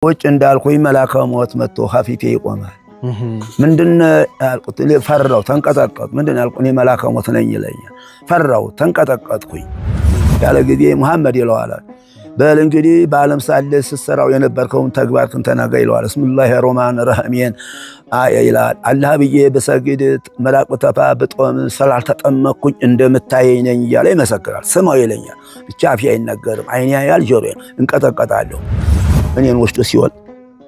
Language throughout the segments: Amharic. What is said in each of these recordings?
ወጭ እንዳልኩኝ መላከ ሞት መጥቶ ሐፊቴ ይቆማል። ምንድነው ያልኩት? ፈራው ተንቀጠቀጥኩ። ምንድነው ያልኩት? እኔ መላከ ሞት ነኝ ይለኛል። ፈራው ተንቀጠቀጥኩኝ። ያለ ጊዜ መሐመድ ይለዋል፣ በል እንግዲህ በዓለም ሳለ ስትሰራው የነበርከውን ተግባርክን ተናገር ይለዋል። ብስሚላሂ ረህማን ረሂም ይላል። አላህ ብዬ በሰግድ መላቁ ተፋ በጦም ስላልተጠመቅኩኝ እንደምታየኝ ነኝ እያለ ይመሰክራል። ስማው ይለኛል። ብቻ አፌ አይናገርም፣ አይኔ ያያል፣ ጆሮዬ እንቀጠቀጣለሁ። እኔን ወስዶ ሲኦል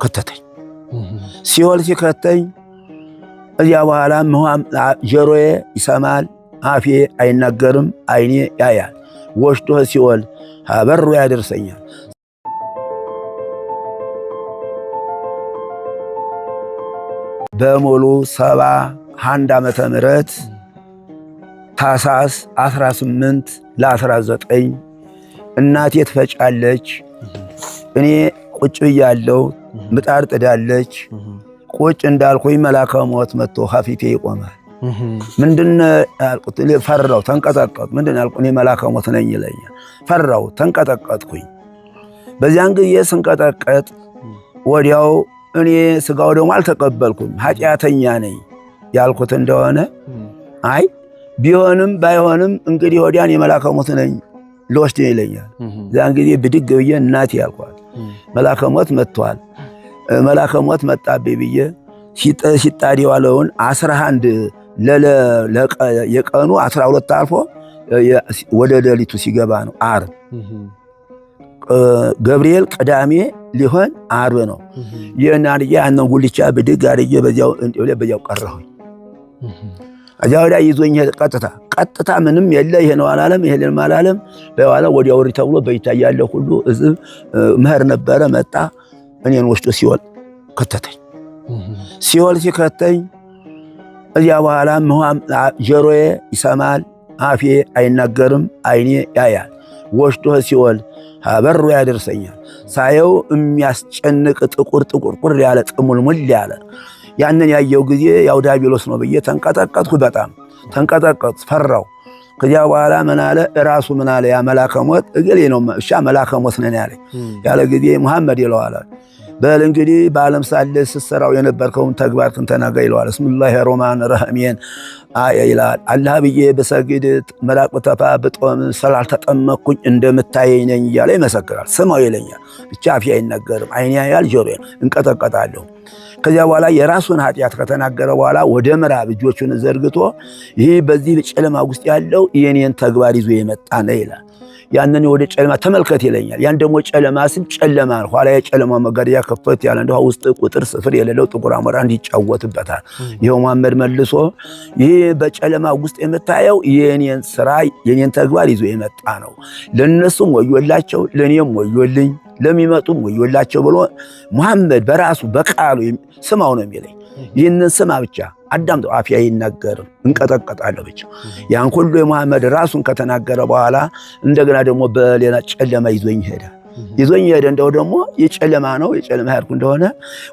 ከተተኝ። ሲኦል ሲከተኝ እዚያ በኋላ ጆሮዬ ይሰማል፣ አፌ አይናገርም፣ አይኔ ያያል። ወስዶ ሲኦል በሩ ያደርሰኛል። በሙሉ 71 ዓመተ ምህረት ታኅሳስ 18 ለ19 እናቴ ትፈጫለች፣ እኔ ቁጭ ብያለሁ። ምጣድ ጥዳለች። ቁጭ እንዳልኩኝ መላከ ሞት መጥቶ ሐፊቴ ይቆማል። ምንድነው ያልኩት? ፈራው ተንቀጠቀጥኩ። ምንድነው ያልኩት? እኔ መላከ ሞት ነኝ ይለኛል። ፈራው ተንቀጠቀጥኩኝ። በዚያን ጊዜ ስንቀጠቀጥ ወዲያው እኔ ስጋው ደግሞ አልተቀበልኩም፣ ኃጢአተኛ ነኝ ያልኩት እንደሆነ አይ ቢሆንም ባይሆንም እንግዲህ ወዲያን የመላከ ሞት ነኝ ልወስድ ይለኛል። ያን ጊዜ ብድግ ብዬ እናቴ ያልኳት መላከ ሞት መጥቷል፣ መላከ ሞት መጣብኝ ብዬ ሲጣድ የዋለውን 11 የቀኑ 12 አልፎ ወደ ሌሊቱ ሲገባ ነው ዓርብ። ገብርኤል ቅዳሜ ሊሆን ዓርብ ነው። የናንዬ ያንን ጉልቻ ብድግ አድርጌ በዚያው ቀረሁኝ። እዚያ ወዲያ ይዞኝ ቀጥታ ምንም የለ፣ ይሄ ነው አላለም፣ ይሄ ነው አላለም። በኋላ ወዲያው ወሪ ተብሎ በይታያለ ሁሉ እዝብ መህር ነበረ መጣ። እኔን ወስዶ ሲኦል ከተተኝ። ሲኦል ሲከተኝ እዚያ በኋላ ጆሮዬ ይሰማል፣ አፌ አይናገርም፣ አይኔ ያያል። ወስዶ ሲኦል በሩ ያደርሰኛል። ሳየው የሚያስጨንቅ ጥቁር ያለ ጥሙልሙል ያለ ያንን ያየው ጊዜ ያው ዲያብሎስ ነው ብዬ ተንቀጠቀጥኩ። በጣም ተንቀጠቀጥኩ፣ ፈራው። ከዚያ በኋላ ምን አለ ራሱ ምን አለ? ያ መላከ ሞት እገሌ ነው እሺ መላከ ሞት ነኝ ያለ። ያለ ጊዜ መሐመድ ይለዋል፣ በል እንግዲህ በዓለም ሳለ ስትሰራው የነበርከውን ተግባርክን ተናገር ይለዋል። ብስሚላሂ ረህማን ረሂም ይላል። አላህ ብዬ በሰግድ መላቁ ተፋ በጦም ስላልተጠመቅኩኝ እንደምታየኝ ነኝ እያለ ይመሰክራል። ስማው ይለኛል። ብቻ አፌ አይናገርም፣ አይኔ ያያል፣ ጆሮዬ እንቀጠቀጣለሁ። ከዚያ በኋላ የራሱን ኃጢአት ከተናገረ በኋላ ወደ ምዕራብ እጆቹን ዘርግቶ ይህ በዚህ ጨለማ ውስጥ ያለው የኔን ተግባር ይዞ የመጣ ነው ይላል። ያንን ወደ ጨለማ ተመልከት ይለኛል። ያን ደግሞ ጨለማ ስም ጨለማ ኋላ የጨለማ መጋረጃ ከፈት ያለ እንደው ውስጥ ቁጥር ስፍር የሌለው ጥቁር አሞራ እንዲጫወትበታል። ይሄው መሐመድ መልሶ ይህ በጨለማ ውስጥ የምታየው የኔን ስራ የኔን ተግባር ይዞ የመጣ ነው። ለነሱም ወዮላቸው፣ ለኔም ወዮልኝ፣ ለሚመጡም ወዮላቸው ብሎ መሐመድ በራሱ በቃሉ ስማው ነው የሚለኝ። ይህንን ስማ ብቻ አዳምጠው፣ አፌ አይናገርም፣ እንቀጠቀጣለሁ ብቻ። ያን ሁሉ የመሐመድ ራሱን ከተናገረ በኋላ እንደገና ደግሞ በሌላ ጨለማ ይዞኝ ሄደ። እንደው ደግሞ የጨለማ ነው። የጨለማ ሄድኩ እንደሆነ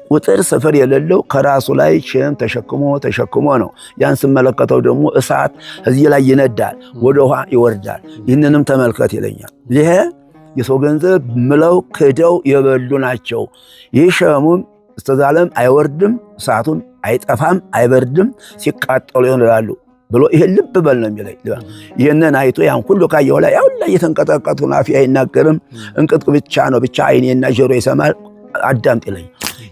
ቁጥር ስፍር የሌለው ከራሱ ላይ ሸም ተሸክሞ ነው። ያን ስመለከተው ደግሞ እሳት እዚህ ላይ ይነዳል፣ ወደ ውሃ ይወርዳል። ይህንንም ተመልከት ይለኛል። ይሄ የሰው ገንዘብ ምለው ክደው የበሉ ናቸው። ይህ ሸሙም እስከ ዘላለም አይወርድም፣ እሳቱን አይጠፋም፣ አይበርድም፣ ሲቃጠሉ ይሆናሉ ብሎ ይሄ ልብ በል ነው የሚለኝ። ይሄንን አይቶ ያን ሁሉ ካየው ላይ ያው ላይ የተንቀጠቀጡ አፌ አይናገርም፣ እንቅጥቅ ብቻ ነው። ብቻ አይኔና ጆሮ ይሰማል፣ አዳምጥ ይለኝ።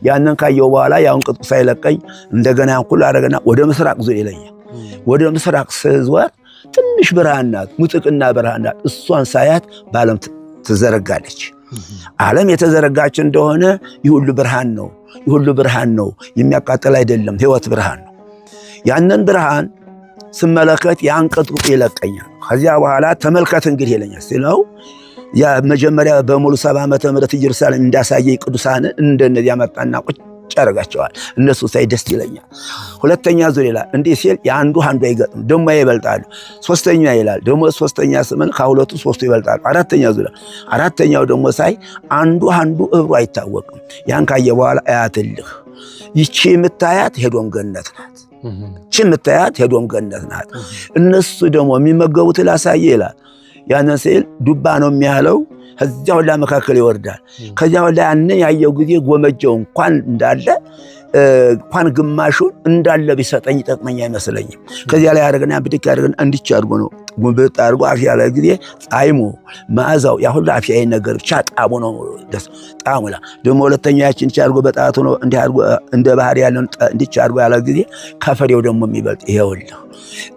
ያንን ካየው በኋላ ያው እንቅጥቅ ሳይለቀኝ እንደገና ያን ሁሉ አረገና ወደ ምስራቅ ዞር ይለኛል። ወደ ምስራቅ ስዞር ትንሽ ብርሃን ናት፣ ሙጥቅና ብርሃን ናት። እሷን ሳያት በዓለም ትዘረጋለች። ዓለም የተዘረጋች እንደሆነ ይሁሉ ብርሃን ነው፣ ይሁሉ ብርሃን ነው፣ የሚያቃጥል አይደለም፣ ህይወት ብርሃን ነው። ያንን ብርሃን ስመለከት ያንቀጥቁ ይለቀኛል። ከዚያ በኋላ ተመልከት እንግዲህ ይለኛል ሲለው ያ መጀመሪያ በሙሉ 70 ዓመተ ምህረት ኢየሩሳሌም እንዳሳየኝ ቅዱሳን እንደነዚያ መጣና ቁጭ ያረጋቸዋል። እነሱ ሳይ ደስ ይለኛል። ሁለተኛ ዙር ይላል። እንዲህ ሲል የአንዱ አይገጥም፣ ደሞ ይበልጣሉ። ሶስተኛ ይላል፣ ደሞ ሶስተኛ ስምን ከሁለቱ ሶስቱ ይበልጣሉ። አራተኛ ዙር፣ አራተኛው ደሞ ሳይ አንዱ እብሩ አይታወቅም። ያን ካየ በኋላ አያትልህ ይቺ የምታያት ሄዶም ገነት ናት። ይቺ የምታያት ሄዶም ገነት ናት። እነሱ ደግሞ የሚመገቡት ላሳየ ይላል። ያንን ስዕል ዱባ ነው የሚያለው ከዚያው ላይ መካከል ይወርዳል። ከዚያው ላይ ያን ያየው ጊዜ ጎመጀው እንኳን እንዳለ እንኳን ግማሹን እንዳለ ቢሰጠኝ ጠቅመኛ አይመስለኝም። ከዚያ ላይ ያደረገና ብድክ ያደረገና እንዲች አድርጎ ነው ጉንብጥ አድርጎ አፍያ ላይ ጊዜ ጣይሞ ማዛው ያ ሁሉ አፍያ ነገር ብቻ ጣሙ ነው ደስ ጣሙላ ደግሞ ሁለተኛ ያችን አድርጎ በጣቱ ነው እንዲህ አድርጎ እንደ ባህር ያለን እንዲች አድርጎ ያለ ጊዜ ከፈሬው ደግሞ የሚበልጥ ይሄውልህ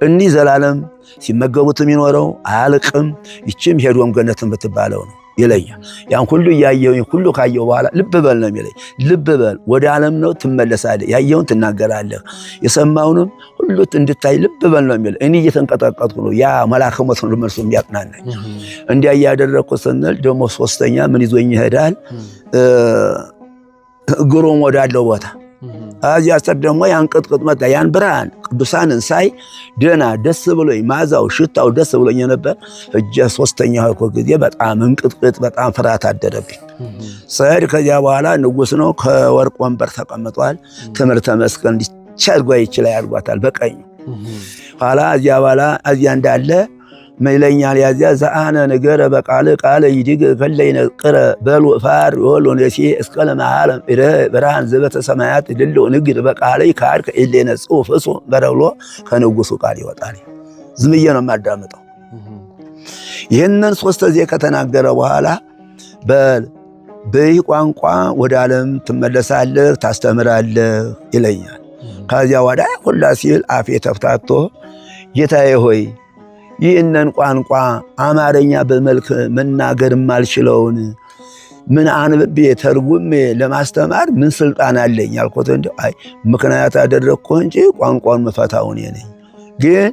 እንዲህ ዘላለም ሲመገቡት የሚኖረው አያልቅም። ይችም ሄዶም ገነትን ብትባለው ነው ይለኛል። ያን ሁሉ ያየውን ሁሉ ካየው በኋላ ልብ በል ነው የሚለኝ። ልብ በል ወደ ዓለም ነው ትመለሳለህ፣ ያየውን ትናገራለህ፣ የሰማውንም ሁሉ እንድታይ ልብ በል ነው የሚለኝ። እኔ እየተንቀጠቀጥኩ ነው ያ መልአከ ሞት ነው መልሶ የሚያጽናናኝ። እንዲያ እያደረግኩ ስንል ደግሞ ሶስተኛ ምን ይዞኝ ይሄዳል? ግሮም ወዳለው ቦታ አዚያ ሰር ደግሞ ያን ቅጥቅጥ መጣ። ያን ብርሃን ቅዱሳንን ሳይ ደና ደስ ብሎኝ ማዛው ሽታው ደስ ብሎኝ ነበር። እጀ ሶስተኛው ጊዜ በጣም እንቅጥቅጥ በጣም ፍርሃት አደረብኝ። ሰድ ከዚያ በኋላ ንጉስ ነው ከወርቅ ወንበር ተቀምጧል። ትምህርተ መስቀል እንዲቻርጓ ይችላል ያርጓታል በቀኝ ኋላ እዚያ በኋላ እዚያ እንዳለ መይለኛል ያዚያ ዘአነ ነገረ በቃል ቃል ይድግ ከለይነ ቅረ በሉ ፋር ወሎ ነሲ እስከለ ማዓለም እረ ብርሃን ዘበተ ሰማያት ድል ንግድ በቃል ካር ከኢሌነ ጽሁፍ እሱ በረብሎ ከንጉሱ ቃል ይወጣል። ዝምዬ ነው የማዳምጠው። ይህንን ሶስት ጊዜ ከተናገረ በኋላ በይ ቋንቋ ወደ ዓለም ትመለሳለህ ታስተምራለህ ይለኛል። ከዚያ ወዳ ሁላ ሲል አፌ ተፍታቶ ጌታዬ ሆይ ይህንን ቋንቋ አማርኛ በመልክ መናገር ማልችለውን ምን አንብቤ ተርጉሜ ለማስተማር ምን ስልጣን አለኝ አልኩት። እንደው አይ ምክንያት አደረግኩ እንጂ ቋንቋውን መፈታው እኔ ነኝ። ግን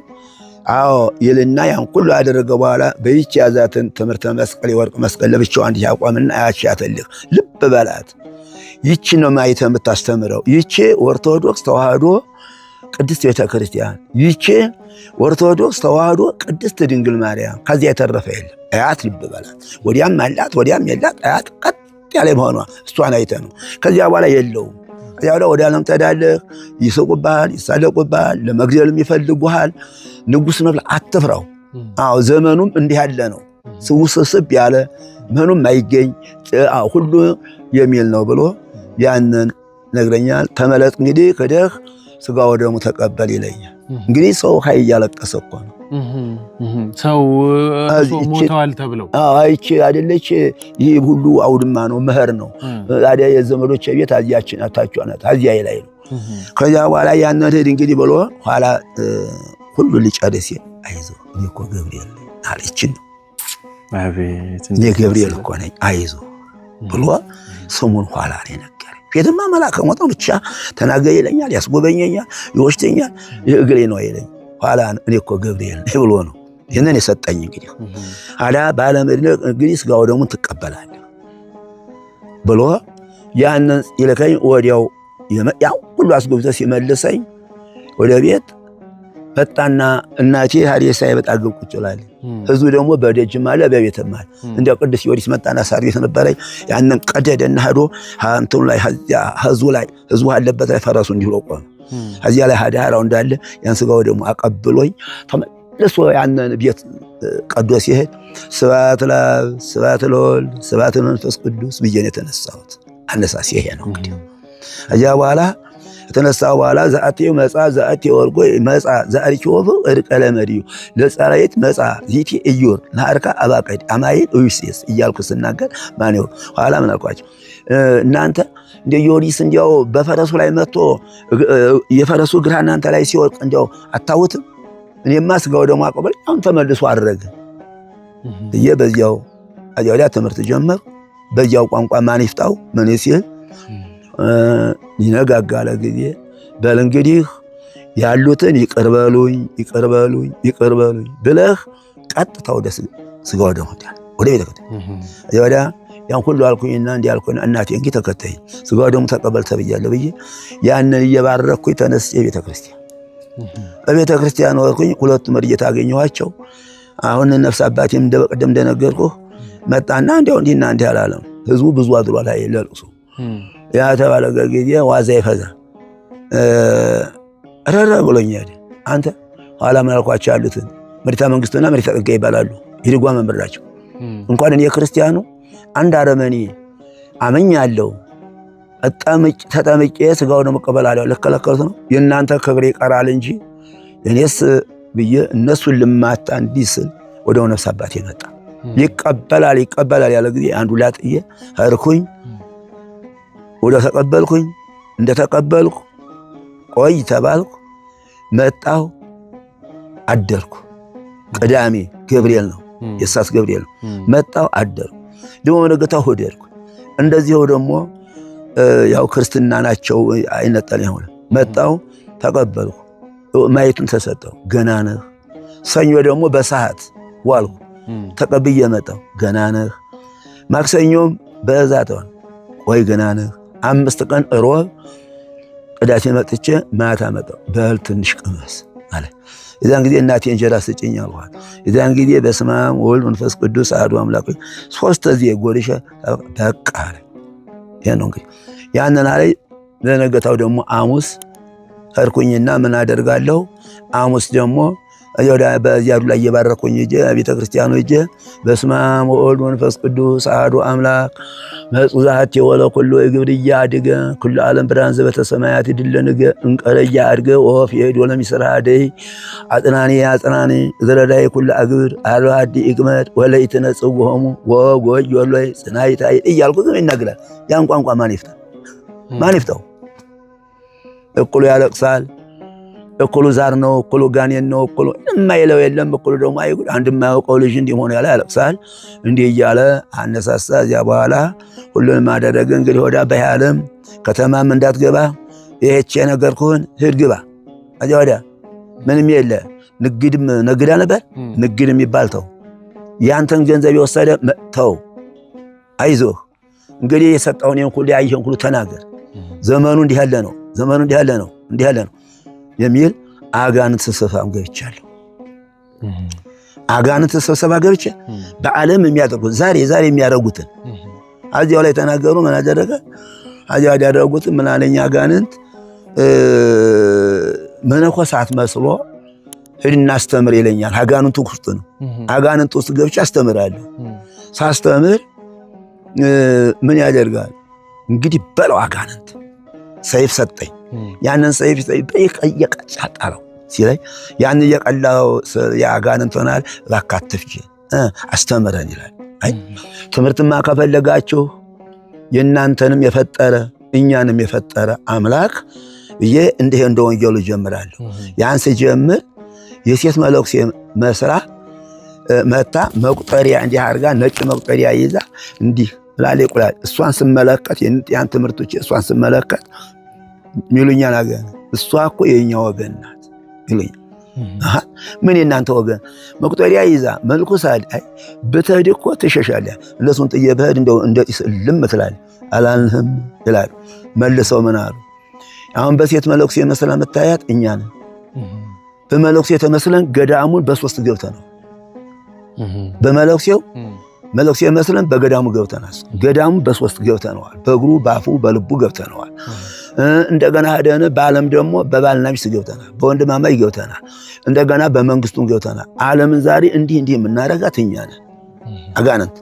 አዎ ይልና ያን ሁሉ አደረገ በኋላ በይቺ ያዛትን ትምህርተ መስቀል የወርቅ መስቀል ለብቻው አንድ ያቋምና ያቻተልህ ልብ በላት። ይቺ ነው ማይተ የምታስተምረው። ይቺ ኦርቶዶክስ ተዋህዶ ቅድስት ቤተ ክርስቲያን፣ ይቺ ኦርቶዶክስ ተዋህዶ ቅድስት ድንግል ማርያም። ከዚያ የተረፈ የለም። አያት ልብ በላት። ወዲያም አላት ወዲያም የላት አያት ቀጥ ያለ መሆኗ እሷን አይተህ ነው። ከዚያ በኋላ የለውም። ከዚያ በኋላ ወደ ዓለም ትሄዳለህ። ይስቁብሃል፣ ይሳለቁብሃል፣ ለመግደልም ይፈልጉሃል። ንጉሥ ነው ብለህ አትፍራው። አዎ ዘመኑም እንዲህ ያለ ነው። ስውስብስብ ያለ ምኑም አይገኝ ሁሉ የሚል ነው ብሎ ያንን ነግረኛል። ተመለጥ እንግዲህ ከደህ ስጋ ወደሙ ተቀበል ይለኛል። እንግዲህ ሰው ሀይ እያለቀሰ እኮ ነው ሰው ሞተዋል ተብለው አይቼ አይደለች። ይህ ሁሉ አውድማ ነው መኸር ነው። ታዲያ የዘመዶች ቤት አዚያችን አታችሁ አናት አዚያ ላይ ነው። ከዚያ በኋላ ያንን ሄድ እንግዲህ ብሎ ኋላ ሁሉ ሊጨርስ አይዞህ እኔ እኮ ገብርኤል አለችን ነው። አቤት እኔ ገብርኤል እኮ ነኝ አይዞህ ብሎ ስሙን ኋላ ላይ ነገረኝ። ፊትማ መልአከ ሞት ነው ብቻ ተናገር ይለኛል፣ ያስጎበኘኛል፣ ይወስደኛል፣ እግሬ ነው ይለኝ። ኋላ እኔ እኮ ገብርኤል ነኝ ብሎ ነው ይህንን የሰጠኝ። እንግዲህ አዳ ባለመድነቅ እንግዲህ ስጋው ደግሞ ትቀበላለህ ብሎ ያንን ይልከኝ። ወዲያው ያው ሁሉ አስጎብቶ ሲመልሰኝ ወደ ቤት መጣና እናቴ ሀዲሳ ይበጣ ግብቁ ይላል። ህዝቡ ደግሞ በደጅም አለ በቤትም አለ። እንደ ቅዱስ ጊዮርጊስ መጣና ሳር ቤት ነበረኝ። ያንን ቀደደና ሄዶ አንተው ላይ ህዝቡ ላይ ህዝቡ አለበት ላይ ፈረሱ እንዲሁ ቆመ። እዚያ ላይ ሀዳራው እንዳለ ያን ስጋው ደግሞ አቀብሎኝ ተመልሶ ያንን ቤት ቀዶ ሲሄድ ስብሐት ለአብ ስብሐት ለወልድ ስብሐት ለመንፈስ ቅዱስ ብዬ ነው የተነሳሁት። አነሳሴ ይሄ ነው እንግዲህ። እዚያ በኋላ ተነሳው በኋላ ዘአቴው መጻ ዘአቴው ወርቆ መጻ ዘአሪቾው እርቀ ለመዲው ለጻራይት መጻ ዚቲ እዩር ለአርካ አባቀድ አማይል ኡይሲስ እያልኩ ስናገር ማነው ኋላ ምን አልኳቸው? እናንተ እንደ ጊዮርጊስ እንዲያው በፈረሱ ላይ መጥቶ የፈረሱ ግራ እናንተ ላይ ሲወርቅ እንዲያው አታውትም? እኔማ ስጋው ደግሞ አቀበል አሁን ተመልሶ አደረገ። በዚያው አዲያ ትምህርት ጀመር። በዚያው ቋንቋ ማን ይፍታው ምን ሲል ይነጋጋለ ጊዜ በል እንግዲህ ያሉትን ይቅርበሉኝ ይቅርበሉኝ ይቅርበሉኝ ብለህ ቀጥታ ወደ ስጋው ደግሞ ወደ ቤተ ክርስቲያን ወዲያ ያን ሁሉ አልኩኝና እንዲህ አልኩኝ። እናቴ እንግዲህ ተከተይ ስጋው ደግሞ ተቀበል ተብያለሁ ብዬ ያንን እየባረኩኝ ተነስቼ ቤተ ክርስቲያን በቤተ ክርስቲያን ወርኩኝ። ሁለቱ መርጌታ አገኘኋቸው። አሁን ነፍስ አባቴም እንደበቀደም እንደነገርኩህ መጣና እንዲያው እንዲህና እንዲህ አላለም። ህዝቡ ብዙ አድሯል አይለቅሱ ያ ተባለ ጊዜ ዋዛ ይፈዛ ረረ ብሎኛል። አንተ ኋላ ምን አልኳቸው? ያሉትን መሪታ መንግስቱና መሪታ ጸጋ ይባላሉ። ይድጓ መምህራቸው እንኳን እኔ ክርስቲያኑ አንድ አረመኔ አመኛለሁ ተጠምቄ ስጋው ነው መቀበላለሁ ለከለከሉት ነው የእናንተ ክብር ይቀራል እንጂ እኔስ ብዬ እነሱን ልማታ እንዲስል ወደው ነፍስ አባቴ መጣ። ይቀበላል ያለ ጊዜ አንዱ ላጥዬ ሄድኩኝ ወደ ተቀበልኩኝ እንደተቀበልኩ ቆይ ተባልኩ መጣሁ አደርኩ። ቅዳሜ ገብርኤል ነው የሳስ ገብርኤል ነው መጣሁ አደርኩ። ደግሞ ነገታው ሆደርኩ እንደዚህው ደግሞ ያው ክርስትና ናቸው አይነጠል ይሆነ መጣሁ ተቀበልኩ ማየቱን ተሰጠው ገና ነህ። ሰኞ ደግሞ በሰዓት ዋልኩ ተቀብዬ መጣሁ ገና ነህ። ማክሰኞም በዛተው ወይ ገና ነህ። 5 ቀን ሮብ ቅዳሴ መጥቼ ማታ መጣሁ በል ትንሽ ቅመስ አለ። የዛን ጊዜ እናቴ እንጀራ ስጭኝ አልኳት። የዛን ጊዜ በስመ አብ ወወልድ ወመንፈስ ቅዱስ አሐዱ አምላክ 3 ጊዜ ጎልሼ በቃ አለ። ያን ነው እንግዲህ ያንን አለ። ለነገታው ደግሞ ሐሙስ ሄድኩኝና ምን አደርጋለሁ ሐሙስ ደግሞ በዚያዱ ላይ እየባረኩኝ እጄ ቤተ ክርስቲያኑ እጄ በስመ አብ ወወልድ ወመንፈስ ቅዱስ አሐዱ አምላክ መጽዛት የወለ ኩሉ እግብርያ አድገ ኩሉ ዓለም ብርሃን ዘበተ ሰማያት ይድለንገ እንቀረያ አድገ ወፍ ይሄድ ወለም ይስራደይ አጥናኔ ዘረዳይ ኩሉ አግብር አልዋዲ እግመድ ወለይተነ ጽውሆሙ ወጎይ ወለይ ጽናይታይ እያልኩ ግን ይናገራል። ያን ቋንቋ ማን ይፍታው? እኩሉ ያለቅሳል፣ እኩሉ ዛር ነው፣ እኩሉ ጋኔን ነው፣ እኩሉ የማይለው የለም። እኩሉ ደግሞ አይጉድ አንድ የማያውቀው ልጅ እንዲሆን ያለ ያለቅሳል። እንዲህ እያለ አነሳሳ። እዚያ በኋላ ሁሉንም አደረገ። እንግዲህ ወደ አባይ ዓለም ከተማም እንዳትገባ ይሄች የነገርኩህን ሂድ ግባ። እዚያ ወዲያ ምንም የለ። ንግድም ነግዳ ነበር። ንግድ የሚባል ተው። ያንተን ገንዘብ የወሰደ ተው። አይዞህ እንግዲህ የሰጠውን ሁሉ ያየህን ሁሉ ተናገር። ዘመኑ እንዲህ ያለ ነው፣ ዘመኑ እንዲህ ያለ ነው የሚል አጋንንት ስብሰባም ገብቻለሁ። አጋንንት ስብሰባ ገብቼ በዓለም የሚያደርጉት ዛሬ የሚያደርጉትን አዚያው ላይ ተናገሩ። ምን አደረገ? አዚያው ያደረጉትን ምን አለኝ አጋንንት መነኮሳት መስሎ ሂድና አስተምር ይለኛል። አጋንንቱ ውስጥ ነው። አጋንንቱ ውስጥ ገብቼ አስተምራለሁ። ሳስተምር ምን ያደርጋል እንግዲህ በለው አጋንንት ሰይፍ ሰጠኝ። ያንን ሰይፍ እየቀጫጣለው ሲለኝ ያን እየቀላው የአጋንንት ሆናል። እባክህ አትፍጂ አስተምረን ይላል። አይ ትምህርትማ ከፈለጋችሁ የእናንተንም የፈጠረ እኛንም የፈጠረ አምላክ ብዬ እንዲህ እንደ ወንጌሉ ጀምራለሁ። ያን ስጀምር የሴት መለኩሴ መስራ መታ መቁጠሪያ እንዲህ አድርጋ ነጭ መቁጠሪያ ይዛ እንዲህ ላሌ ቁላል እሷን ስመለከት ያን ትምህርቶች እሷን ስመለከት ሚሉኛል አጋንንት እሷ እኮ የኛ ወገን ናት ይሉኛል። ምን የናንተ ወገን? መቁጠሪያ ይዛ መልኩሳል። አይ ብትሄድ እኮ ትሸሻለህ። እነሱን ጥዬ ብሄድ እንደው እንደ ጢስ ልም ትላለህ አላልህም ይላሉ። መልሰው ምን አሉ? አሁን በሴት መለኩሴ መስላ መታያት እኛ ነን። በመለኩሴ ተመስለን ገዳሙን በ3 ገብተናል። በመለኩሴው መለኩሴ መስለን በገዳሙ ገብተናል። ገዳሙ በ3 ገብተናል። በእግሩ ባፉ በልቡ ገብተናል። እንደገና ሄደን በዓለም ደግሞ በባልና ሚስት ገብተናል። በወንድማማች ገብተናል። እንደገና በመንግስቱም ገብተናል። ዓለምን ዛሬ እንዲህ የምናረጋት እኛ ነን። አጋንንት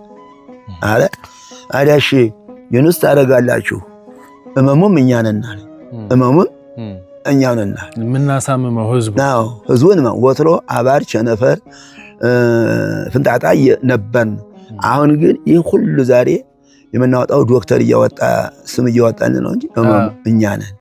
አለ አዳሽ ይኑስ ታረጋላችሁ እመሙም እኛ ነን አለ። እመሙም እኛ ነን አለ። ምናሳምመው ህዝቡን ወትሮ አባር ቸነፈር ፍንጣጣ ነበርን። አሁን ግን ይህ ሁሉ ዛሬ የምናወጣው ዶክተር እያወጣ ስም እያወጣን ነው እንጂ እኛ ነን።